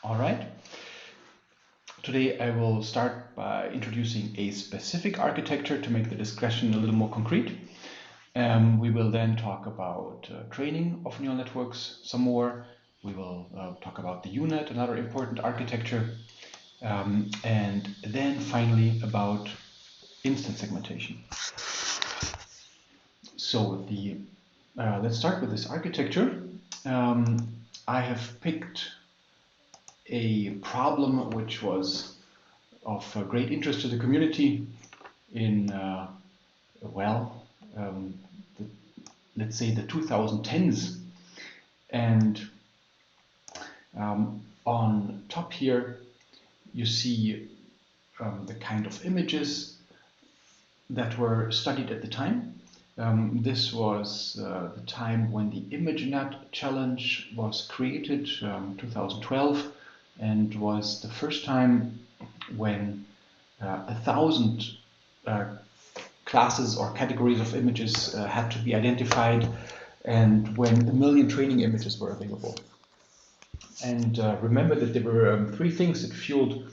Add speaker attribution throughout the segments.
Speaker 1: All right. Today I will start by introducing a specific architecture to make the discussion a little more concrete. We will then talk about training of neural networks some more. We will talk about the UNet, another important architecture, and then finally about instance segmentation. So let's start with this architecture. I have picked a problem which was of great interest to the community in, let's say the 2010s. And on top here, you see the kind of images that were studied at the time. This was the time when the ImageNet challenge was created, 2012, and was the first time when 1,000 classes or categories of images had to be identified, and when 1 million training images were available. And remember that there were three things that fueled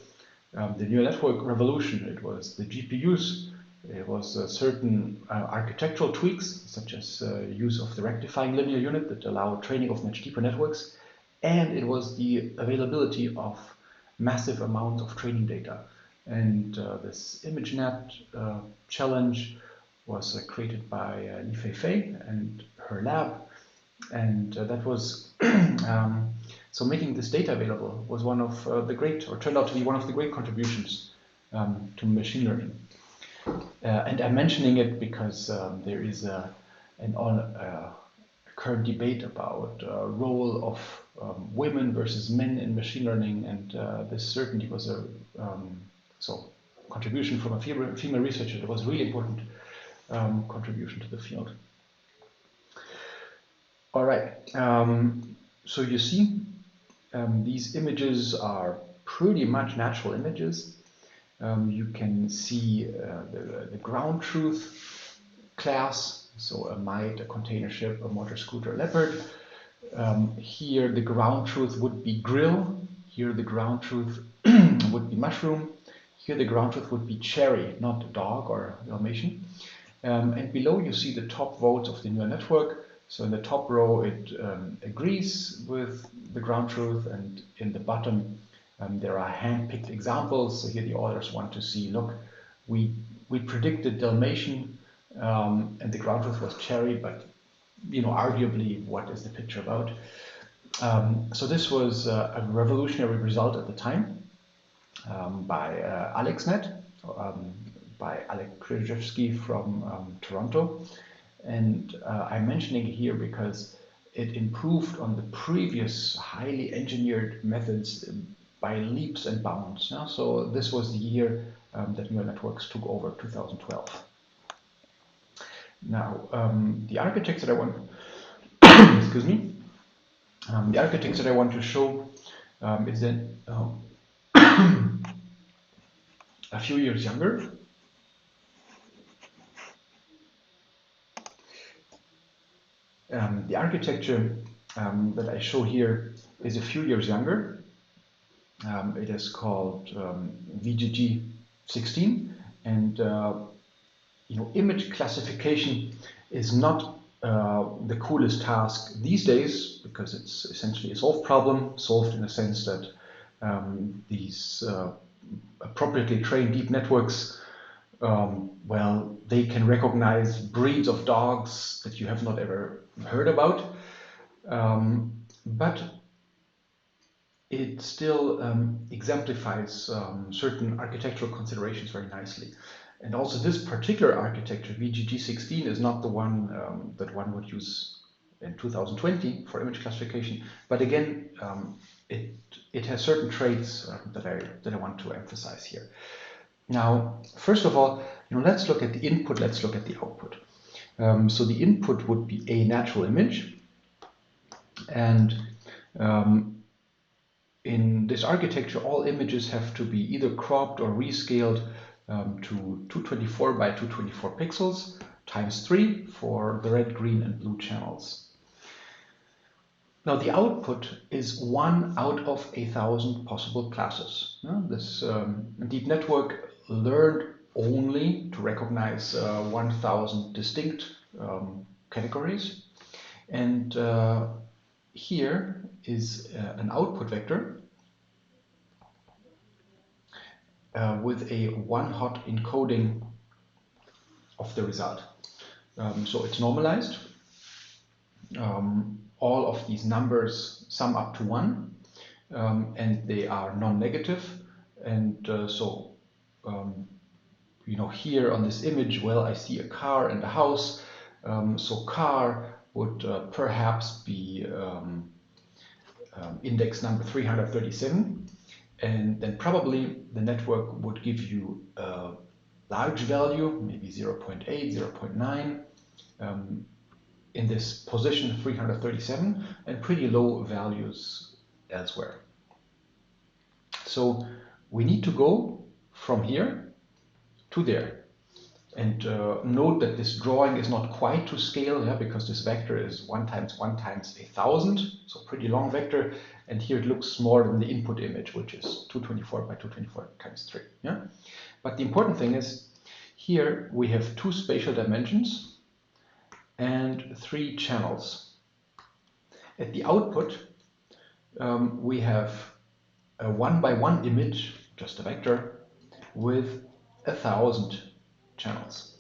Speaker 1: the neural network revolution. It was the GPUs, it was certain architectural tweaks, such as use of the rectifying linear unit that allow training of much deeper networks, and it was the availability of massive amounts of training data. And this ImageNet challenge was created by Li Fei and her lab, and that was so making this data available was one of the great, or turned out to be one of the great contributions to machine learning. And I'm mentioning it because there is a current debate about role of women versus men in machine learning, and this certainly was a contribution from a female researcher that was a really important contribution to the field. All right, so you see these images are pretty much natural images. You can see the ground truth class, so a mite, a container ship, a motor scooter, a leopard. Here the ground truth would be grill. Here the ground truth would be mushroom. Here the ground truth would be cherry, not dog or Dalmatian. And below you see the top votes of the neural network. So in the top row it agrees with the ground truth, and in the bottom there are hand-picked examples. So here the authors want to see, look, we predicted Dalmatian and the ground truth was cherry, but arguably what is the picture about? So this was a revolutionary result at the time by AlexNet, by Alek Krzyzewski from Toronto. And I'm mentioning it here because it improved on the previous highly engineered methods by leaps and bounds. So this was the year that neural networks took over, 2012. Now, the architecture that I want, excuse me, the architecture that I want to show is then a few years younger. The architecture that I show here is a few years younger. It is called VGG16, and image classification is not the coolest task these days, because it's essentially a solved problem, solved in the sense that these appropriately trained deep networks, well, they can recognize breeds of dogs that you have not ever heard about, but it still exemplifies certain architectural considerations very nicely. And also this particular architecture, VGG16, is not the one that one would use in 2020 for image classification, but again, it has certain traits that I want to emphasize here. Now, first of all, let's look at the input, let's look at the output. So the input would be a natural image, and in this architecture, all images have to be either cropped or rescaled to 224 by 224 pixels times 3 for the red, green, and blue channels. Now the output is 1 out of 1,000 possible classes. This deep network learned only to recognize 1,000 distinct categories. And here is an output vector with a one-hot encoding of the result. So it's normalized. All of these numbers sum up to 1, and they are non-negative. And here on this image, well, I see a car and a house. So car would perhaps be index number 337. And then probably the network would give you a large value, maybe 0.8, 0.9, in this position 337, and pretty low values elsewhere. So we need to go from here to there. And note that this drawing is not quite to scale, because this vector is 1 times 1 times 1,000, so pretty long vector. And here it looks smaller than the input image, which is 224 by 224 times 3. But the important thing is, here we have 2 spatial dimensions and 3 channels. At the output, we have a 1 by 1 image, just a vector, with 1,000 channels.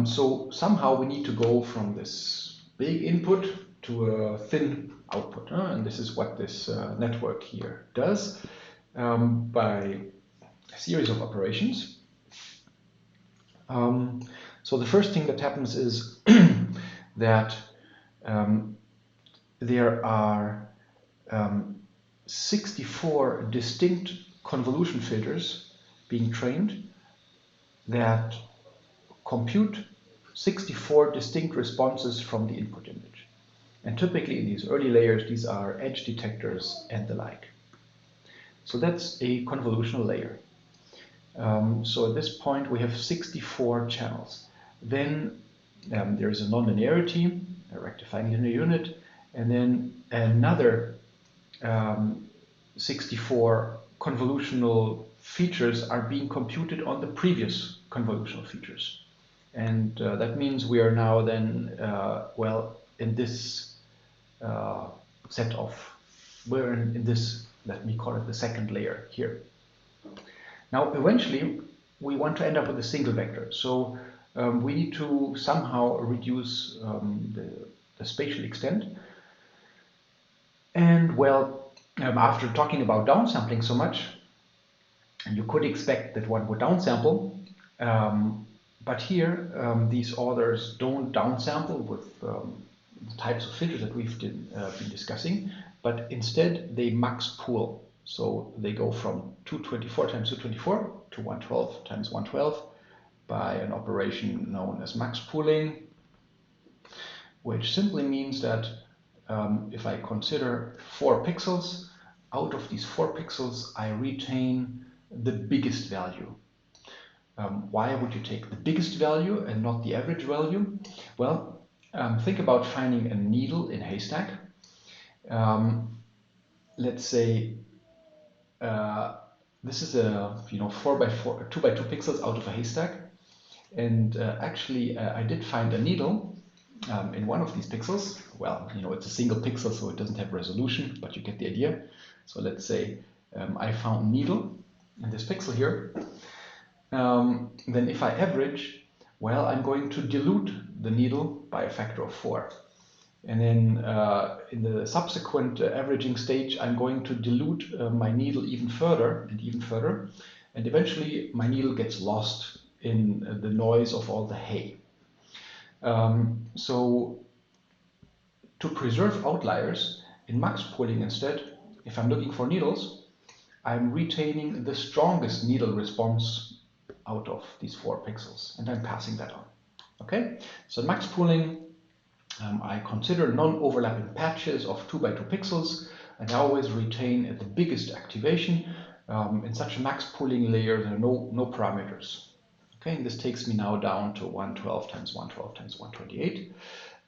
Speaker 1: So somehow we need to go from this big input to a thin output. And this is what this network here does by a series of operations. So the first thing that happens is that there are 64 distinct convolution filters being trained that compute 64 distinct responses from the input image. And typically in these early layers, these are edge detectors and the like. So that's a convolutional layer. So at this point we have 64 channels. Then there's a nonlinearity, a rectifying linear unit, and then another 64 convolutional features are being computed on the previous convolutional features. And that means we are now then, in this set of, we're in this, let me call it the second layer here. Now, eventually, we want to end up with a single vector. So we need to somehow reduce the spatial extent. And after talking about downsampling so much, you could expect that one would downsample. But here, these authors don't downsample with the types of filters that we've been discussing, but instead they max pool. So they go from 224 times 224 to 112 times 112 by an operation known as max pooling, which simply means that if I consider 4 pixels, out of these 4 pixels, I retain the biggest value. Why would you take the biggest value and not the average value? Well, think about finding a needle in a haystack. Let's say this is a 4 by 4, 2 by 2 pixels out of a haystack, and actually I did find a needle in one of these pixels. Well, it's a single pixel, so it doesn't have resolution, but you get the idea. So let's say I found a needle in this pixel here. Then if I average, well, I'm going to dilute the needle by a factor of 4. And then in the subsequent averaging stage, I'm going to dilute my needle even further and even further. And eventually my needle gets lost in the noise of all the hay. So to preserve outliers, in max pooling instead, if I'm looking for needles, I'm retaining the strongest needle response out of these 4 pixels, and I'm passing that on. Okay, so max pooling, I consider non-overlapping patches of 2 by 2 pixels, and I always retain the biggest activation. In such a max pooling layer, there are no parameters. Okay, and this takes me now down to 112 times 112 times 128.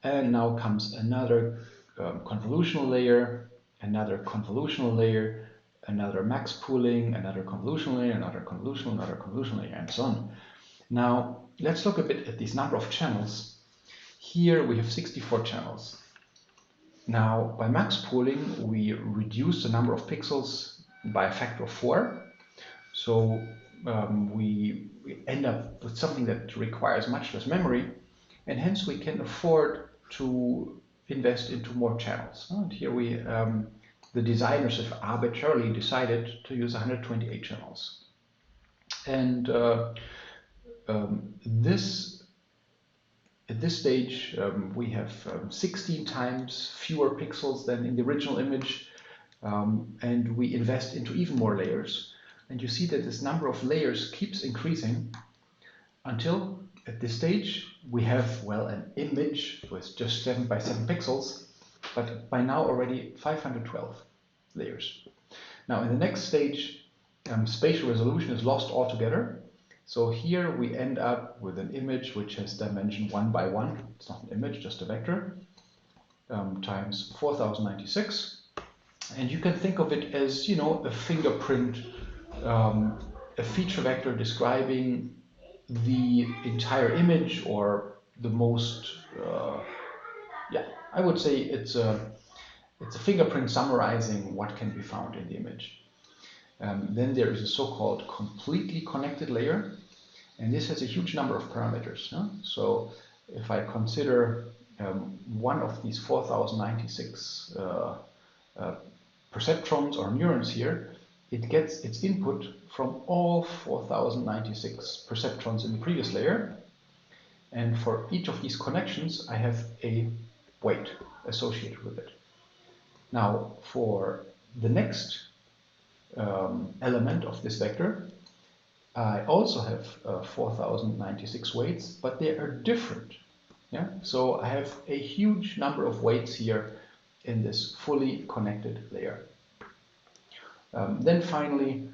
Speaker 1: And now comes another convolutional layer, another convolutional layer, another max pooling, another convolutional layer, another convolutional layer, and so on. Now, let's look a bit at this number of channels. Here we have 64 channels. Now, by max pooling, we reduce the number of pixels by a factor of 4. So we end up with something that requires much less memory, and hence we can afford to invest into more channels. And here the designers have arbitrarily decided to use 128 channels. And at this stage, we have 16 times fewer pixels than in the original image, and we invest into even more layers. And you see that this number of layers keeps increasing until at this stage we have, well, an image with just 7 by 7 pixels, but by now already 512 layers. Now in the next stage, spatial resolution is lost altogether. So here we end up with an image which has dimension 1 by 1. It's not an image, just a vector, times 4096. And you can think of it as, you know, a fingerprint, a feature vector describing the entire image, or the most, I would say it's a fingerprint summarizing what can be found in the image. Then there is a so-called completely connected layer, and this has a huge number of parameters. So if I consider one of these 4096 perceptrons or neurons here, it gets its input from all 4096 perceptrons in the previous layer. And for each of these connections, I have a weight associated with it. Now, for the next element of this vector, I also have 4096 weights, but they are different. Yeah? So I have a huge number of weights here in this fully connected layer. Then finally,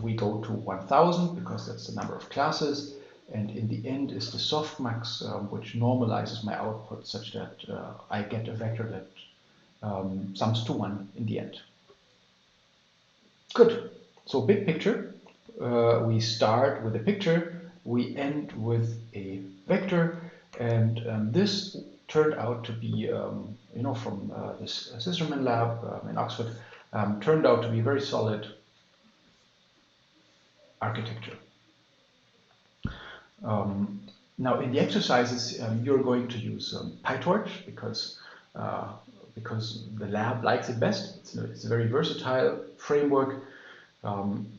Speaker 1: we go to 1000, because that's the number of classes, and in the end is the softmax, which normalizes my output such that I get a vector that sums to 1 in the end. Good. So big picture, we start with a picture, we end with a vector, and this turned out to be, you know, from this Scissorman lab in Oxford, turned out to be a very solid architecture. Now in the exercises, you're going to use PyTorch because the lab likes it best. It's a very versatile framework.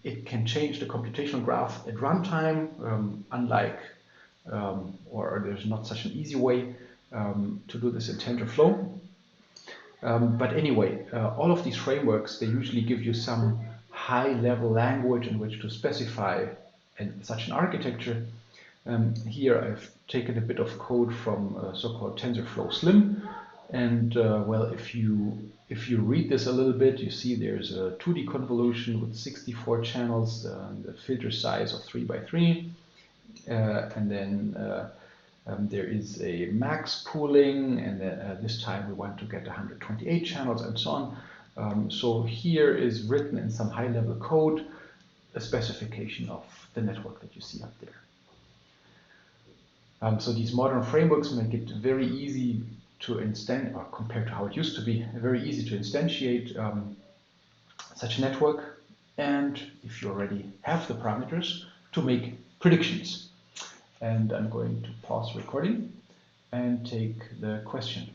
Speaker 1: It can change the computational graph at runtime, unlike, or there's not such an easy way to do this in TensorFlow. But anyway, all of these frameworks, they usually give you some high-level language in which to specify such an architecture. Here I've taken a bit of code from so-called TensorFlow Slim, and well, if you read this a little bit, you see there's a 2D convolution with 64 channels, the filter size of 3 by 3, and then there is a max pooling, and this time we want to get 128 channels and so on. So here is written in some high-level code a specification of the network that you see up there. So these modern frameworks make it very easy to instantiate, or compared to how it used to be, very easy to instantiate such a network, and if you already have the parameters, to make predictions. And I'm going to pause recording and take the question.